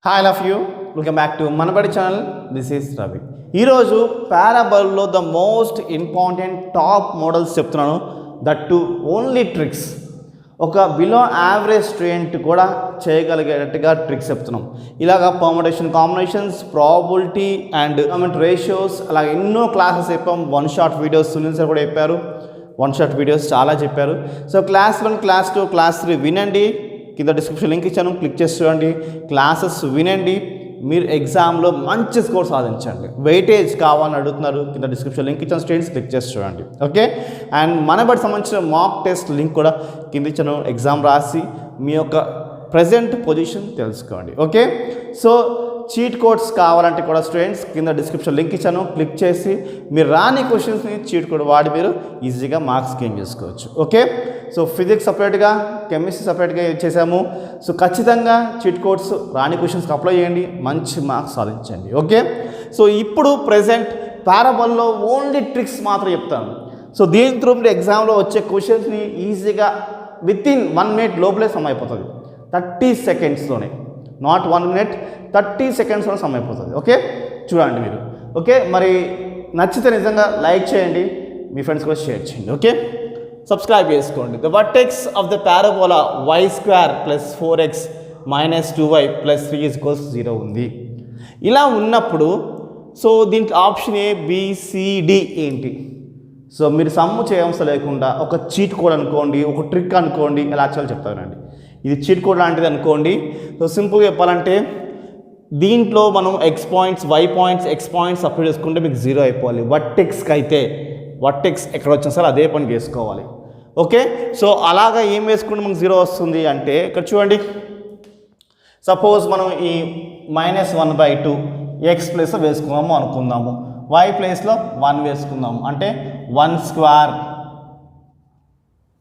Hi love you welcome back to Manabadi channel. This is Ravi. ఈరోజు పారాబల్లో the most important top models చెప్తున్నాను, that too only tricks. ఒక below average student కూడా చేయగలిగేటట్టుగా tricks చెప్తున్నాం. ఇలాగ permutation combinations, probability and ratios, అలాగే ఎన్నో క్లాసెస్ చెప్పాం. One shot videos Sunil sir కూడా చెప్పారు, వన్ షాట్ వీడియోస్ చాలా చెప్పారు. సో క్లాస్ 1, క్లాస్ 2, క్లాస్ 3 వినండి. కింద డిస్క్రిప్షన్ లింక్ ఇచ్చాను, క్లిక్ చేసి చూడండి. క్లాసెస్ వినండి, మీరు ఎగ్జామ్లో మంచి స్కోర్ సాధించండి. వెయిటేజ్ కావాలని అడుగుతున్నారు, కింద డిస్క్రిప్షన్ లింక్ ఇచ్చాను, స్టూడెంట్స్ క్లిక్ చేసి చూడండి. ఓకే, అండ్ మనబడి సంబంధించిన మాక్ టెస్ట్ లింక్ కూడా కింద ఇచ్చాను. ఎగ్జామ్ రాసి మీ యొక్క ప్రజెంట్ పొజిషన్ తెలుసుకోండి. ఓకే, సో చీట్ కోడ్స్ కావాలంటే కూడా స్టూడెంట్స్ కింద డిస్క్రిప్షన్ లింక్ ఇచ్చాను, క్లిక్ చేసి మీరు రాని క్వశ్చన్స్ని చీట్ కోడ్ వాడి మీరు ఈజీగా మార్క్స్ గెయిన్ చేసుకోవచ్చు. ఓకే, సో ఫిజిక్స్ సపరేట్గా, కెమిస్ట్రీ సపరేట్గా చేసాము. సో ఖచ్చితంగా చీట్ కోడ్స్ రాని క్వశ్చన్స్కి అప్లై చేయండి, మంచి మార్క్స్ సాధించండి. ఓకే, సో ఇప్పుడు ప్రజెంట్ పారాబల్లో ఓన్లీ ట్రిక్స్ మాత్రం చెప్తాను. సో దీని త్రూ మీరు ఎగ్జామ్లో వచ్చే క్వశ్చన్స్ని ఈజీగా వితిన్ 1 మినిట్ లోపలే సమ్ అయిపోతుంది. 30 సెకండ్స్లోనే, నాట్ 1 మినిట్, 30 సెకండ్స్లో సమ్ అయిపోతుంది. ఓకే, చూడండి మీరు. ఓకే, మరి నచ్చితే నిజంగా లైక్ చేయండి, మీ ఫ్రెండ్స్ కూడా షేర్ చేయండి. ఓకే, సబ్స్క్రైబ్ చేసుకోండి. The vertex of the parabola y² + 4x - 2y + 3 = 0 ఉంది. ఇలా ఉన్నప్పుడు సో దీంట్లో option A, B, C, D ఏంటి? సో మీరు సమ్ము చేయవలసిన లేకుండా ఒక చీట్ కోడ్ అనుకోండి, ఒక ట్రిక్ అనుకోండి, ఎలా చేయాలో చెప్తానండి. ఇది చీట్ కోడ్ లాంటిది అనుకోండి. సో సింపుల్గా చెప్పాలంటే దీంట్లో మనం x points, y points, x points apply చేసుకుంటే మీకు 0 అయిపోవాలి. వర్టెక్స్కి అయితే వర్టెక్స్ ఎక్కడ వచ్చినా సరే అదే పని చేసుకోవాలి. ఓకే, సో అలాగా ఏం వేసుకుంటే మనకు 0 వస్తుంది అంటే ఇక్కడ చూడండి. సపోజ్ మనం ఈ -1/2 x ప్లేస్లో వేసుకున్నాము అనుకుందాము, y ప్లేస్లో 1 వేసుకుందాము. అంటే 1²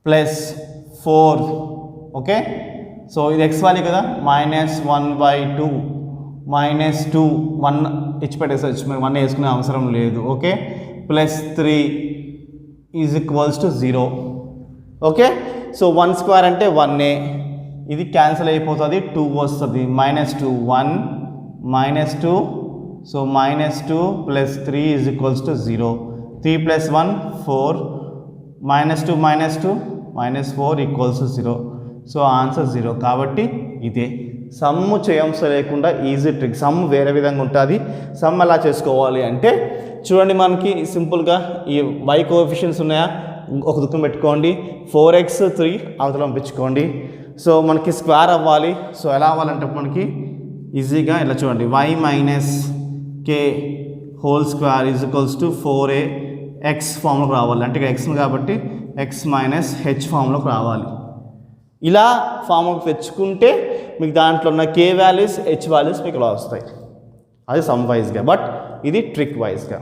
+ 4. ఓకే, సో ఇది x వాల్యూ కదా, -1/2 -2 1 ఇచ్చి పెట్టేసచ్చు, మీరు 1 వేసుకునే అవసరం లేదు. ఓకే, +3 = 0. ఓకే, సో 1² అంటే 1, ఇది క్యాన్సిల్ అయిపోతుంది, 2 వస్తుంది. -2 1 -2, సో -2 + 3 = 0. 3 + 1 4, -2 -2 -4 = 0. So answer 0. కాబట్టి ఇదే సమ్ము చేయవలసిన లేకుండా ఈజీ ట్రిక్. సమ్ వేరే విధంగా ఉంటుంది. సమ్ ఎలా చేసుకోవాలి అంటే చూడండి, మనకి సింపుల్గా ఈ y కోఎఫిషియన్స్ ఉన్నాయా, ఒక దుఃఖం పెట్టుకోండి. 4x 3 అవతల పంపించుకోండి. సో మనకి స్క్వేర్ అవ్వాలి. సో ఎలా అవ్వాలంటే మనకి ఈజీగా ఇలా చూడండి, y - k² = 4a x ఫామ్లోకి రావాలి. అంటే x కాబట్టి x - h ఫామ్లోకి రావాలి. ఇలా ఫామ్లోకి తెచ్చుకుంటే మీకు దాంట్లో ఉన్న k వాల్యూస్, h వాల్యూస్ మీకు ఇలా వస్తాయి. అది సమ్ వైజ్గా, బట్ ఇది ట్రిక్ వైజ్గా.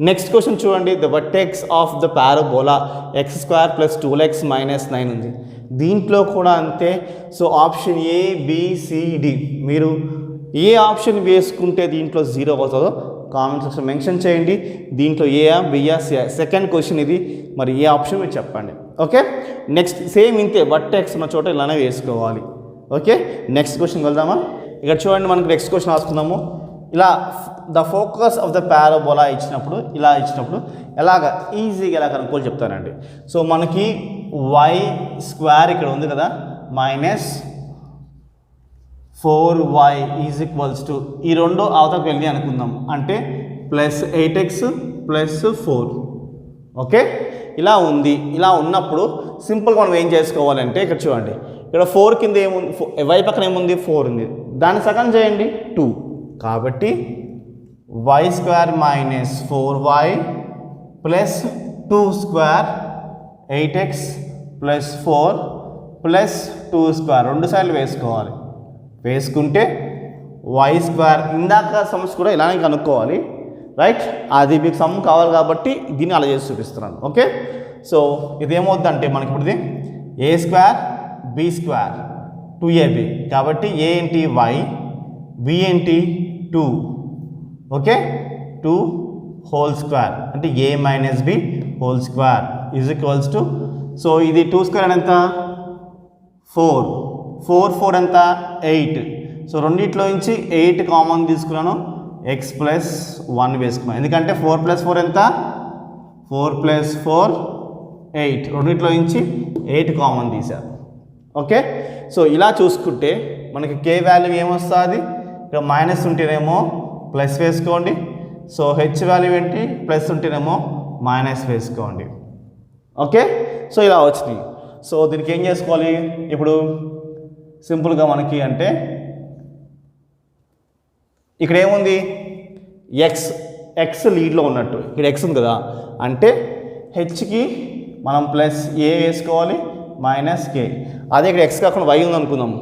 నెక్స్ట్ క్వశ్చన్ చూడండి. The vertex of the parabola x² + 2x - 9 ఉంది. దీంట్లో కూడా అంతే. So option A, B, C, D, మీరు ఏ ఆప్షన్ వేసుకుంటే దీంట్లో 0 అవుతుందో కామెంట్ సెక్షన్ మెన్షన్ చేయండి. దీంట్లో ఏయా, బియా, సియా? సెకండ్ క్వశ్చన్ ఇది. మరి ఏ ఆప్షన్ మీరు చెప్పండి. ఓకే, నెక్స్ట్ సేమ్ ఇంతే, వర్టెక్స్ ఉన్న చోట ఇలానే వేసుకోవాలి. ఓకే, నెక్స్ట్ క్వశ్చన్ వెళ్దామా? ఇక్కడ చూడండి, మనకు నెక్స్ట్ క్వశ్చన్ రాసుకుందాము. ఇలా the focus of the parabola ఇచ్చినప్పుడు, ఇలా ఇచ్చినప్పుడు ఎలాగ ఈజీగా ఎలా కనుక్కోవాలి చెప్తానండి. సో మనకి y² ఇక్కడ ఉంది కదా, -4y = ఈ రెండు అవతలకు వెళ్ళి అనుకుందాం, అంటే +8x + 4. ఓకే, ఇలా ఉంది. ఇలా ఉన్నప్పుడు సింపుల్గా మనం ఏం చేసుకోవాలంటే ఇక్కడ చూడండి, ఇక్కడ 4 కింద ఏముంది, y పక్కన ఏముంది, 4 ఉంది. దాన్ని సగం చేయండి, 2. కాబట్టి y² - 4y + 2² 8x + 4 + 2² రెండు సార్లు వేసుకోవాలి. వేసుకుంటే y² ఇందాక సమ్స్ కూడా ఇలానే కనుక్కోవాలి, రైట్? అది మీకు సమ్ కావాలి కాబట్టి దీన్ని అలా చేసి చూపిస్తున్నాను. ఓకే, సో ఇదేమవుతుందంటే మనకి ఇప్పుడు ఇది a² b² 2ab. కాబట్టి a ఏంటి, y, b ఏంటి, 2. ఓకే, 2 హోల్ స్క్వేర్ అంటే a - b whole square = so ఇది 2² ఎంత, 4 4 4 ఎంత, 8. సో రెండిట్లో నుంచి 8 కామన్ తీసుకున్నాను, ఎక్స్ ప్లస్ 1 వేసుకున్నాను. ఎందుకంటే 4 + 4 ఎంత? 4 + 4 8. రెండిట్లో నుంచి 8 కామన్ తీశారు. ఓకే, సో ఇలా చూసుకుంటే మనకి కే వాల్యూ ఏమొస్తుంది? ఇక్కడ మైనస్ ఉంటేనేమో ప్లస్ వేసుకోండి. సో హెచ్ వాల్యూ ఏంటి? ప్లస్ ఉంటేనేమో మైనస్ వేసుకోండి. ఓకే, సో ఇలా వచ్చినాయి. సో దీనికి ఏం చేసుకోవాలి ఇప్పుడు? సింపుల్గా మనకి అంటే ఇక్కడ ఏముంది? ఎక్స్ లీడ్లో ఉన్నట్టు ఇక్కడ ఎక్స్ ఉంది కదా, అంటే హెచ్కి మనం ప్లస్ ఏ వేసుకోవాలి, మైనస్ కే. అదే ఇక్కడ ఎక్స్ కాకుండా వై ఉంది అనుకుందాం,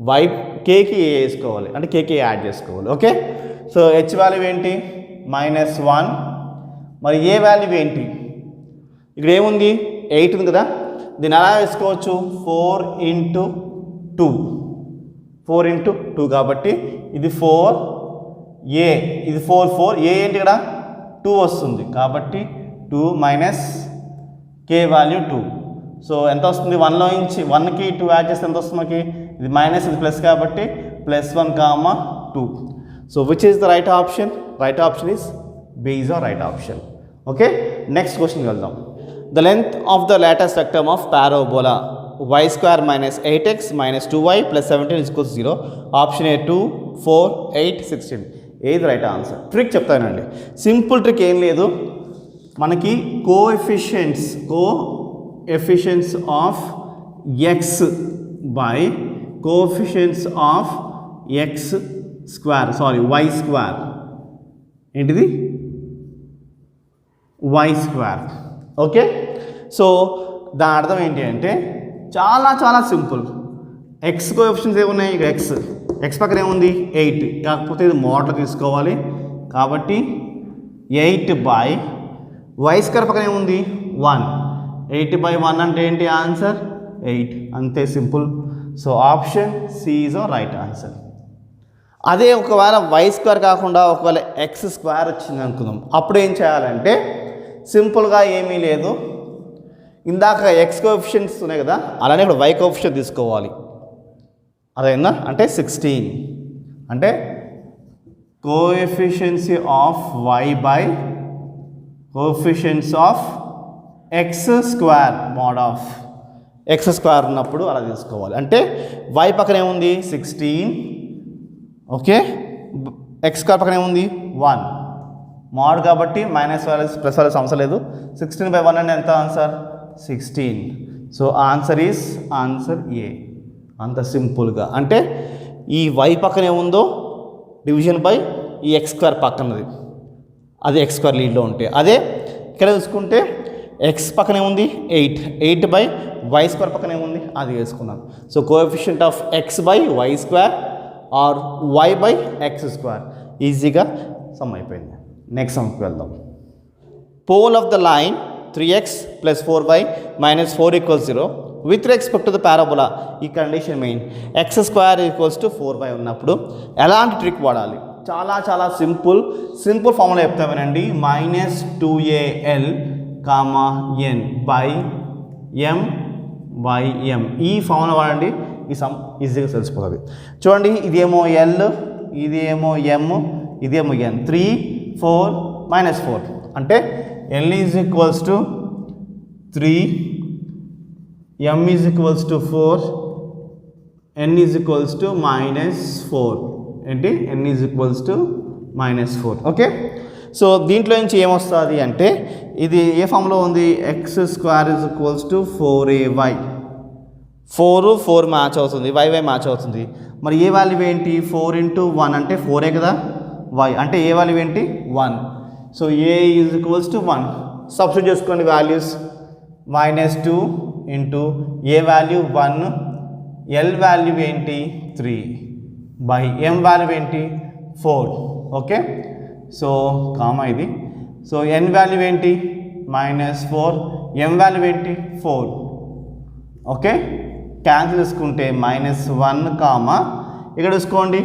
వై కేకి ఏ వేసుకోవాలి, అంటే కేకి యాడ్ చేసుకోవాలి. ఓకే, సో హెచ్ వాల్యూ ఏంటి? -1. మరి ఏ వాల్యూ ఏంటి? ఇక్కడ ఏముంది? 8 ఉంది కదా, దీన్ని ఎలా వేసుకోవచ్చు? 4 × 2. 4 × 2 కాబట్టి ఇది 4 ఏ, ఇది 4 ఏ ఏంటి? ఇక్కడ 2 వస్తుంది కాబట్టి 2 మైనస్ కే వాల్యూ 2. సో ఎంత వస్తుంది? 1లో నుంచి 1కి 2 యాడ్ చేస్తే ఎంత వస్తుంది మనకి? ఇది మైనస్, ఇది ప్లస్ కాబట్టి +1, 2. So which is the right option? Right option is B is the right option. Okay, next క్వశ్చన్కి వెళ్దాం. The length of the latus rectum of parabola y² - 8x - 2y + 17 = 0. Option A 2, 4, 8, 16. ఏది right answer? Trick చెప్తానండి. Simple trick ఏం లేదు, మనకి coefficients of x by coefficients of y². ఏంటిది? y². Okay, so దాని అర్థం ఏంటి అంటే చాలా సింపుల్. ఎక్స్ కోఎఫిషియెంట్స్ ఏమున్నాయి? ఇక్కడ ఎక్స్ పక్కన ఏముంది? 8. కాకపోతే ఇది మోడల్ తీసుకోవాలి కాబట్టి 8/y² పక్కన ఏముంది? 1. 8/1 అంటే ఏంటి? ఆన్సర్ 8. అంతే simple. So option C is right answer. అదే ఒకవేళ y² కాకుండా ఒకవేళ x² వచ్చింది అనుకుందాం, అప్పుడు ఏం చేయాలంటే సింపుల్గా ఏమీ లేదు, ఇందాక ఎక్స్ కోఎఫిషియెంట్స్ ఉన్నాయి కదా, అలానే ఇప్పుడు y కోఎఫిషియెంట్ తీసుకోవాలి. అదైందా? అంటే 16 అంటే coefficient of y by coefficients of x² mod of x² ఉన్నప్పుడు అలా తీసుకోవాలి. అంటే y పక్కన ఏముంది? 16. ఓకే, x² పక్కన ఏముంది? 1. మోడ్ కాబట్టి మైనస్ వాల్యూస్ ప్లస్ వాల్యూస్ అవసరం లేదు. 16/1 అంటే ఎంత answer? 16. So answer is answer A. అంత సింపుల్గా అంటే ఈ y పక్కన ఏముందో డివిజన్ బై ఈ x² పక్కనది, అది x² లీడ్లో ఉంటే. అదే ఇక్కడ చూసుకుంటే x పక్కన ఏముంది? 8/y² పక్కన ఏముంది? అది వేసుకున్నాం. So coefficient of x/y² are y/x² ఈజీగా సమ్ అయిపోయింది. నెక్స్ట్ సమ్కి వెళ్దాం. Pole of the line 3x + 4y - 4 = 0 with respect to the parabola. ఈ కండిషన్ మెయిన్ x² = 4y ఉన్నప్పుడు ఎలాంటి ట్రిక్ వాడాలి? చాలా సింపుల్ ఫార్ములా చెప్తా వినండి. -2al, n m/m. ఈ ఫార్ములా వాడండి, ఈ సమ్ ఈజీగా తెలిసిపోతుంది. చూడండి, ఇదేమో l, ఇదేమో m, ఇదేమో n. 3, 4 - 4 అంటే l = 3, m = 4, n -4. ఏంటి? n -4. ఓకే, సో దీంట్లో నుంచి ఏమొస్తుంది అంటే ఇది ఏ ఫామ్లో ఉంది? x² = 4ay. 4 మ్యాచ్ అవుతుంది, y మ్యాచ్ అవుతుంది. మరి ఏ వాల్యూ ఏంటి? 4 × 1 అంటే 4 కదా, y అంటే ఏ వాల్యూ ఏంటి? 1. So a = 1. సబ్స్టిట్యూట్ చేసుకోండి values. -2 × a value 1, l value ఏంటి? 3 బై m వాల్యూ ఏంటి? 4. ఓకే, సో కామా ఇది. సో n వాల్యూ ఏంటి? -4, m వాల్యూ ఏంటి? 4. ఓకే, క్యాన్సిల్ చేసుకుంటే -1 కామా ఇక్కడ చూసుకోండి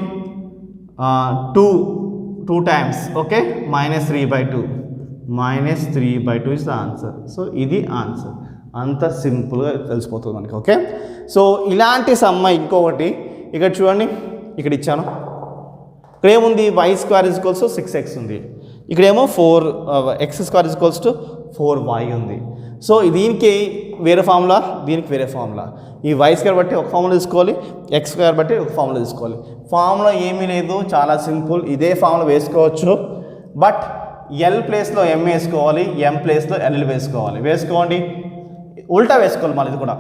2 times. Okay, -3/2 is the answer. So ఇది ఆన్సర్. అంత సింపుల్గా తెలిసిపోతుంది మనకి. ఓకే, సో ఇలాంటి సమ్మ ఇంకొకటి ఇక్కడ చూడండి, ఇక్కడ ఇచ్చాను. ఇక్కడ ఏముంది y square is equals to 6x ఉంది. ఇక్కడేమో 4x square is equals to 4y ఉంది. సో దీనికి వేరే ఫార్ములా, దీనికి వేరే ఫార్ములా. ఈ వై స్క్వేర్ బట్టి ఒక ఫార్ములా తీసుకోవాలి, ఎక్స్ స్క్వేర్ బట్టి ఒక ఫార్ములా తీసుకోవాలి. ఫార్ములా ఏమీ లేదు, చాలా సింపుల్. ఇదే ఫార్ములా వేసుకోవచ్చు, బట్ ఎల్ ప్లేస్లో ఎం వేసుకోవాలి, ఎం ప్లేస్లో ఎల్ వేసుకోవాలి. వేసుకోండి, ఉల్టా వేసుకోవాలి మళ్ళీ. ఇది కూడా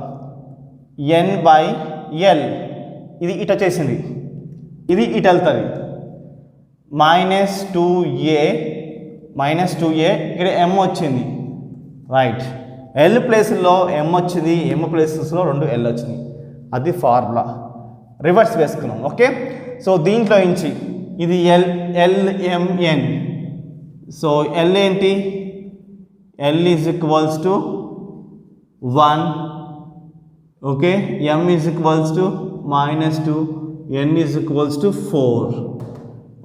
n/l, ఇది ఇటు వచ్చేసింది, ఇది ఇటు వెళ్తుంది. -2a ఇక్కడ m వచ్చింది, రైట్. ఎల్ ప్లేస్లో m వచ్చింది, m ప్లేసెస్లో 2 l వచ్చినాయి. అది ఫార్ములా. రివర్స్ వేసుకున్నాం. ఓకే, సో దీంట్లో నుంచి ఇది LMN. సో L ఏంటి? L is equals to 1. Okay, M is equals to -2, N is equals to 4.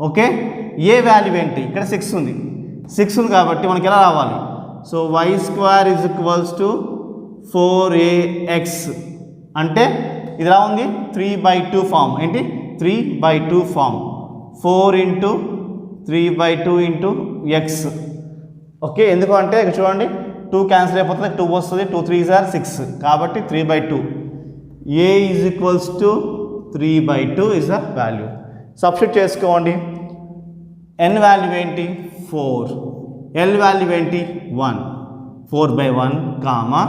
Okay, A value ఏంటి? ఇక్కడ 6 ఉంది, 6 ఉంది కాబట్టి మనకి ఎలా రావాలి? So y square is equals to 4ax అంటే ఇది ఎలా ఉంది? 3/2 ఫామ్. ఏంటి? 3/2 ఫామ్. 4 × 3/2 × x. ఓకే, ఎందుకు అంటే ఇక్కడ చూడండి 2 క్యాన్సిల్ అయిపోతుంది, 2 వస్తుంది, 2 3s are 6 కాబట్టి 3/2. a is equals to 3/2 is the value. Substitute చేసుకోండి. n వాల్యూ ఏంటి? 4. l వాల్యూ ఏంటి? 1. 4/1 కామా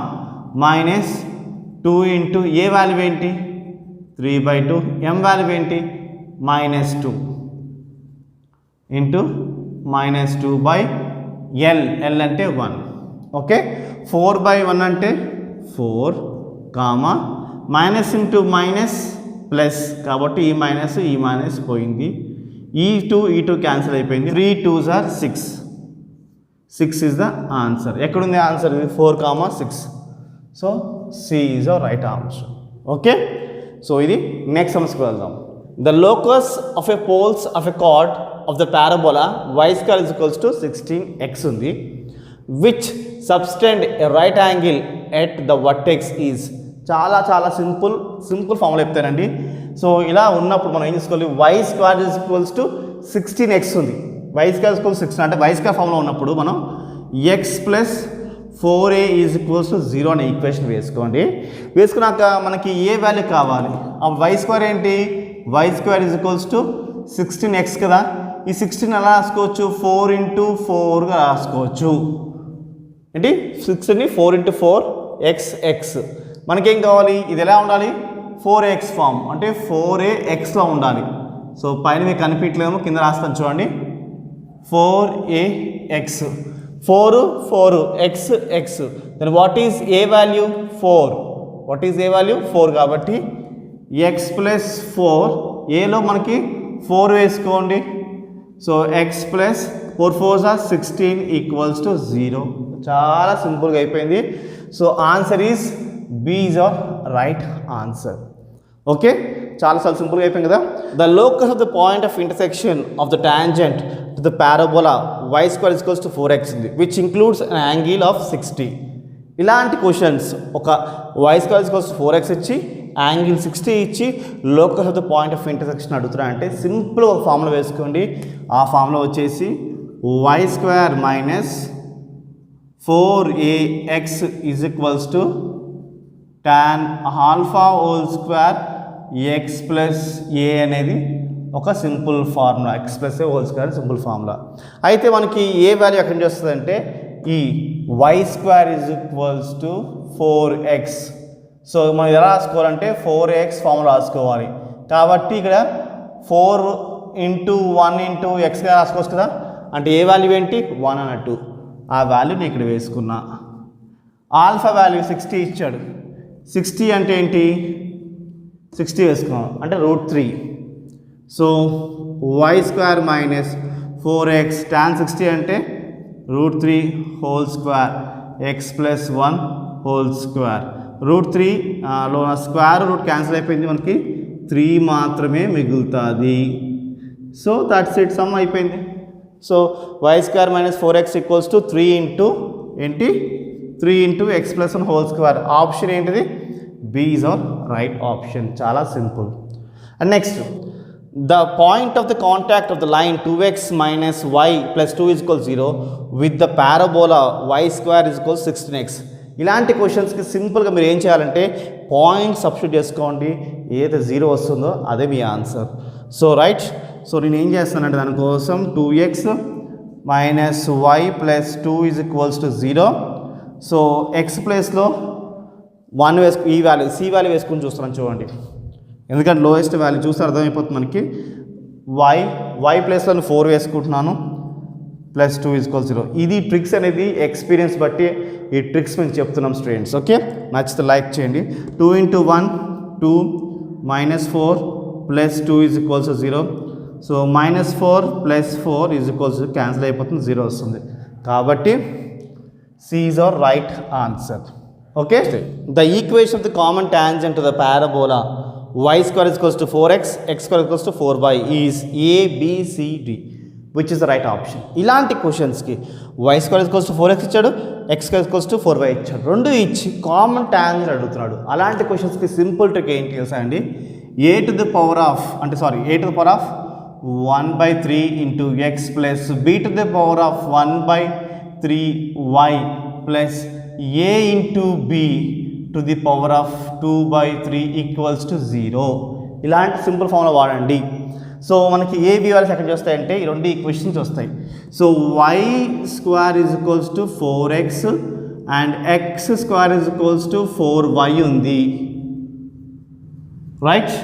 -2 × a వాల్యూ ఏంటి? 3/2. m వాల్యూ ఏంటి? -2 × -2/l. l అంటే 1. ఓకే, 4/1 అంటే 4 comma minus into minus plus కాబట్టి ఈ మైనస్ పోయింది. ఈ 2 క్యాన్సిల్ అయిపోయింది. 3 2s are 6. 6 is the answer. ఎక్కడుంది ఆన్సర్? 4, 6. సో C is our right answer. Okay, so ఇది నెక్స్ట్ సమస్యకు వెళ్దాం. The locus of a poles of a chord of the parabola y square is equals to 16x ఉంది, which subtend a right angle at the vertex is. చాలా simple formula చెప్తానండి. So ఇలా ఉన్నప్పుడు మనం ఏం చేసుకోవాలి? y square is equals to 16x ఉంది. y square is equals to 16 అంటే y square ఫార్ములా ఉన్నప్పుడు మనం x + 4a is equals to 0 అనే ఈక్వేషన్ వేసుకోండి. వేసుకున్నాక మనకి ఏ వాల్యూ కావాలి? ఆ y square ఏంటి? y square is equals to 16x కదా. ఈ 16 ఎలా రాసుకోవచ్చు? 4 × 4గా రాసుకోవచ్చు. ఏంటి? 16ని 4 × 4 x. మనకేం కావాలి? ఇది ఎలా ఉండాలి? 4x ఫామ్ అంటే 4axలో ఉండాలి. సో పైన మీకు కనిపించలేము, కింద రాస్తాను చూడండి. 4ax, 4 x. Then what is a value? 4. What is a value? 4 కాబట్టి x + 4, ఏలో మనకి 4 వేసుకోండి. So x + 4 4s are 16 equals to 0. చాలా సింపుల్గా అయిపోయింది. So answer is B is our right answer. Okay, చాలా సింపుల్గా అయిపోయింది కదా. The locus of the point of intersection of the tangent to the parabola y square is equals to 4x ఉంది, which includes an angle of 60. ఇలాంటి questions ఒక y square is equals to 4x ఇచ్చి angle 60 ఇచ్చి locus of the point of intersection అడుగుతున్నా అంటే simple ఒక formula వేసుకోండి. ఆ ఫార్ములా వచ్చేసి y square - 4ax is equals to tan alpha whole square x plus a అనేది ఒక simple formula. x plus a whole square simple formula. అయితే మనకి ఏ వాల్యూ ఎక్కడి నుంచి వస్తుందంటే ఈ y square is equals to 4x. So మనం ఎలా రాసుకోవాలంటే 4x ఫార్ములా రాసుకోవాలి. కాబట్టి ఇక్కడ 4 × 1 × xగా రాసుకోవచ్చు కదా. అంటే ఏ వాల్యూ ఏంటి? 1 అన్నట్టు. ఆ వాల్యూని ఇక్కడ వేసుకున్నా. ఆల్ఫా వాల్యూ 60 ఇచ్చాడు. 60 అంటే ఏంటి? 60 వేసుకున్నాం అంటే √3. So y square - 4x tan 60 అంటే √3 whole square x + 1 whole square. √3 లో స్క్వేర్ రూట్ క్యాన్సిల్ అయిపోయింది, మనకి 3 మాత్రమే మిగులుతుంది. సో దట్స్ ఇట్, సమ్ అయిపోయింది. So y square - 4x equals to 3 × ఏంటి? 3 × x + 1 whole square. ఆప్షన్ ఏంటిది? B is our right option. చాలా simple. And next the point of the contact of the line 2x minus y plus 2 is equal 0 with the parabola y square is equal 16x. ఇలాంటి క్వశ్చన్స్కి సింపుల్గా మీరు ఏం చేయాలంటే point substitute చేసుకోండి, ఏదైతే 0 వస్తుందో అదే మీ ఆన్సర్. సో రైట్, సో నేను ఏం చేస్తానంటే దానికోసం 2x minus y plus 2 is equals to 0. So X ప్లేస్లో 1 వేసుకు ఈ వాల్యూ సి వాల్యూ వేసుకుని చూస్తున్నాను చూడండి, ఎందుకంటే లోయెస్ట్ వాల్యూ చూస్తే అర్థమైపోతుంది మనకి. వై ప్లేస్లో 4 వేసుకుంటున్నాను ప్లస్ 2 ఈజ్ ఈక్వల్ 0. ఇది ట్రిక్స్ అనేది ఎక్స్పీరియన్స్ బట్టి ఈ ట్రిక్స్ మేము చెప్తున్నాం స్టూడెంట్స్. ఓకే, నచ్చితే లైక్ చేయండి. 2 × 1 2 minus 4 plus 2 is equals 0. So minus 4 plus 4 is equals cancel అయిపోతుంది, 0 వస్తుంది. కాబట్టి C is our right answer. Okay, the equation of the common tangent to the parabola y square is equals to 4x, x square is equals to 4y is A, B, C, D, which is the right option. ఇలాంటి క్వశ్చన్స్కి y square is equals to 4x ఇచ్చాడు, x square is equals to 4y ఇచ్చాడు, రెండు ఇచ్చి common tangent అడుగుతున్నాడు. అలాంటి క్వశ్చన్స్కి simple trick ఏంటి తెలుసా అండి, a to the power of 1/3 into x plus b to the power of 1/3y plus a into b to the power of 2/3 equals to 0. ఇలాంటి సింపుల్ ఫార్ములా వాడండి. సో మనకి A B values ఎక్కడ వస్తాయంటే ఈ రెండు ఈక్వేషన్స్ వస్తాయి. So y square is equals to 4x and x square is equals to 4y ఉంది, right.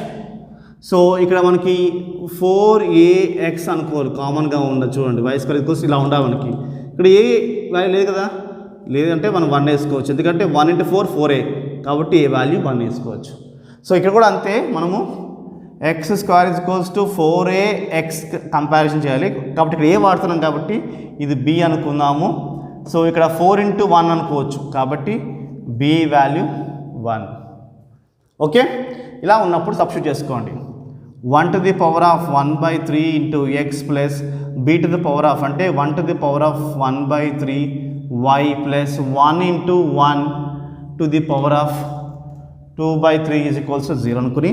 So ఇక్కడ మనకి 4ax అనుకోవాలి, కామన్గా ఉండదు చూడండి. వై స్క్వేర్ ఈక్వల్స్ ఇలా ఉండాలి మనకి. ఇక్కడ ఏ వాల్యూ లేదు కదా, లేదంటే మనం 1 వేసుకోవచ్చు, ఎందుకంటే 1 × 4 4a కాబట్టి ఏ వాల్యూ 1 వేసుకోవచ్చు. సో ఇక్కడ కూడా అంతే, మనము X square is equals to 4ax comparison చేయాలి కాబట్టి ఇక్కడ ఏ వాడుతున్నాం కాబట్టి ఇది b అనుకుందాము. సో ఇక్కడ 4 × 1 అనుకోవచ్చు కాబట్టి b వాల్యూ 1. ఓకే, ఇలా ఉన్నప్పుడు సబ్స్టిట్యూట్ చేసుకోండి. 1 to the power of 1/3 into x plus b to the power of అంటే 1 to the power of 1/3 y plus 1 into 1 to the power of 2/3 is equals to 0 అనుకుని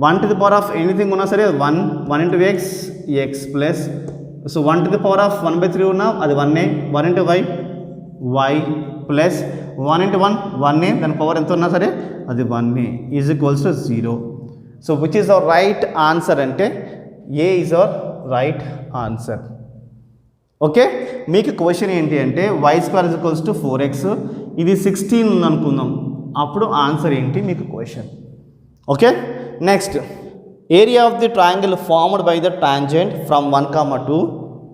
1 to the power of anything ఉన్నా సరే 1 into x plus so 1 to the power of 1/3 ఉన్నా అది 1 into y plus 1 into 1 దాని power ఎంత ఉన్నా సరే అది 1 is equals to 0. So which is our right answer అంటే A is our right answer. Okay, మీకు క్వశ్చన్ ఏంటి అంటే y square is equals to 4x, ఇది 16 ఉంది అనుకుందాం, అప్పుడు ఆన్సర్ ఏంటి మీకు question. Okay, next area of the triangle formed by the tangent from 1, 2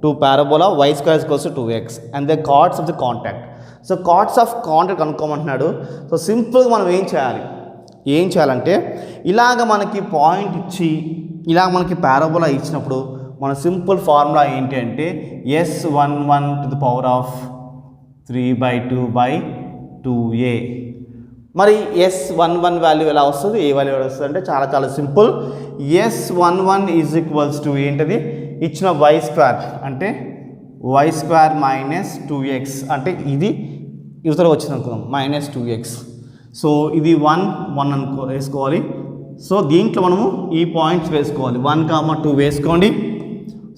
to parabola y square is equals to 2x and the chords of the contact. So chords of contact కనుక్కోమంటున్నాడు. So సింపుల్గా మనం ఏం చేయాలంటే ఇలాగ మనకి point ఇచ్చి ఇలా మనకి పారాబోలా ఇచ్చినప్పుడు మన సింపుల్ ఫార్ములా ఏంటి అంటే S11 to the power of 3/2/2a. మరి S11 వాల్యూ ఎలా వస్తుంది, ఏ వాల్యూ ఎలా వస్తుంది అంటే చాలా simple. S11 is equals to ఏంటది ఇచ్చిన వై స్క్వేర్ అంటే వై స్క్వేర్ మైనస్ 2x అంటే ఇది యువతలో వచ్చింది అనుకుందాం -2x. సో ఇది 1 వేసుకోవాలి. సో దీంట్లో మనము ఈ పాయింట్స్ వేసుకోవాలి, 1, 2 వేసుకోండి.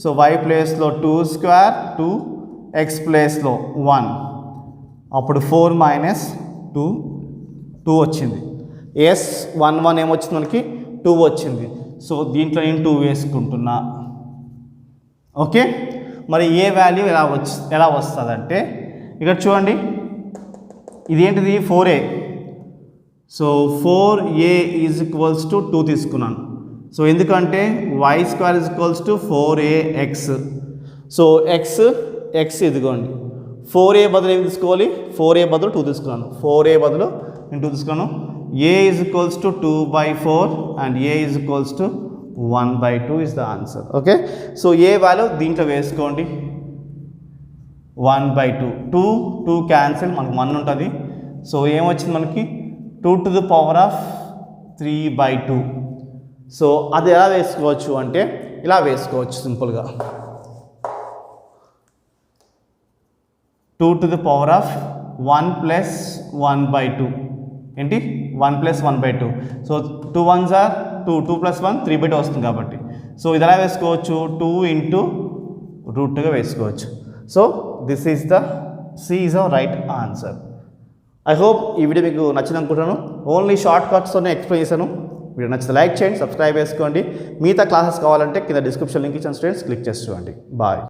సో y ప్లేస్లో 2 స్క్వేర్ 2, x ప్లేస్లో 1, అప్పుడు 4 - 2 వచ్చింది. S11 ఏమొచ్చింది మనకి 2 వచ్చింది. సో దీంట్లో నేను 2 వేసుకుంటున్నా. ఓకే, మరి ఏ వాల్యూ ఎలా వస్తుంది అంటే ఇక్కడ చూడండి, ఇదేంటిది 4a. So 4a is equals to 2 తీసుకున్నాను. సో ఎందుకంటే y square is equals to 4ax. సో x ఇదిగోండి, 4a బదులు ఏమి తీసుకోవాలి, 4a బదులు 2 తీసుకున్నాను, 4a బదులు నేను 2 తీసుకున్నాను. a is equals to 2/4 and a is equals to 1/2 is the answer. Okay, so A value దీంట్లో వేసుకోండి 1/2. 2 క్యాన్సిల్, మనకు 1 ఉంటుంది. సో ఏమొచ్చింది మనకి 2 to the power of 3/2. So అది ఎలా వేసుకోవచ్చు అంటే ఇలా వేసుకోవచ్చు సింపుల్గా, 2 to the power of 1 plus 1/2 ఏంటి 1 plus 1/2. So 2 1s are 2, 2 plus 1 3/2 వస్తుంది కాబట్టి సో ఇది ఎలా వేసుకోవచ్చు, 2 ఇంటూ రూట్గా వేసుకోవచ్చు. So this is the C is a right answer. I hope ఈ వీడియో మీకు నచ్చింది అనుకుంటాను. ఓన్లీ షార్ట్ కట్స్తోనే ఎక్స్ప్లెయిన్ చేశాను. వీడియో నచ్చితే లైక్ చేయండి, సబ్స్క్రైబ్ చేసుకోండి. మిగతా క్లాసెస్ కావాలంటే కింద డిస్క్రిప్షన్ లింక్ ఇచ్చిన స్టూడెంట్స్ క్లిక్ చేసి చూడండి. బాయ్.